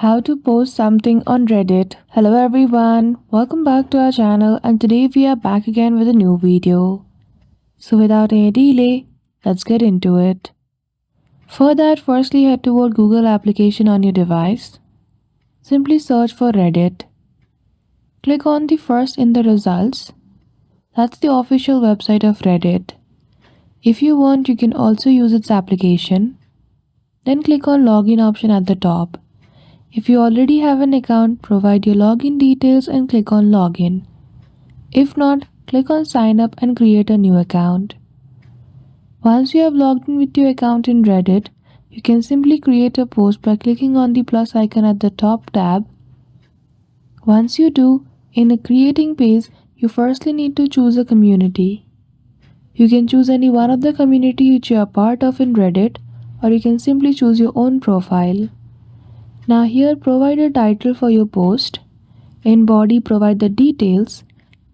How to post something on Reddit. Hello everyone, welcome back to our channel and today we are back again with a new video. So without any delay, let's get into it. For that, firstly head toward Google application on your device. Simply search for Reddit. Click on the first in the results. That's the official website of Reddit. If you want, you can also use its application. Then click on login option at the top. If you already have an account, provide your login details and click on login. If not, click on sign up and create a new account. Once you have logged in with your account in Reddit, you can simply create a post by clicking on the plus icon at the top tab. Once you do, in a creating page, you firstly need to choose a community. You can choose any one of the community which you are part of in Reddit, or you can simply choose your own profile. Now here provide a title for your post. In body provide the details.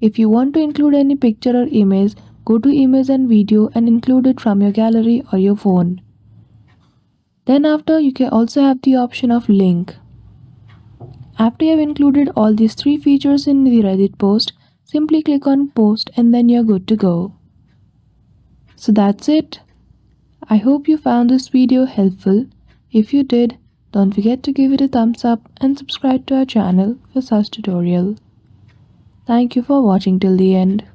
If you want to include any picture or image, go to image and video and include it from your gallery or your phone. Then after you can also have the option of link. After you have included all these three features in the Reddit post, simply click on post and then you're good to go. So that's it. I hope you found this video helpful. If you did, don't forget to give it a thumbs up and subscribe to our channel for such tutorial. Thank you for watching till the end.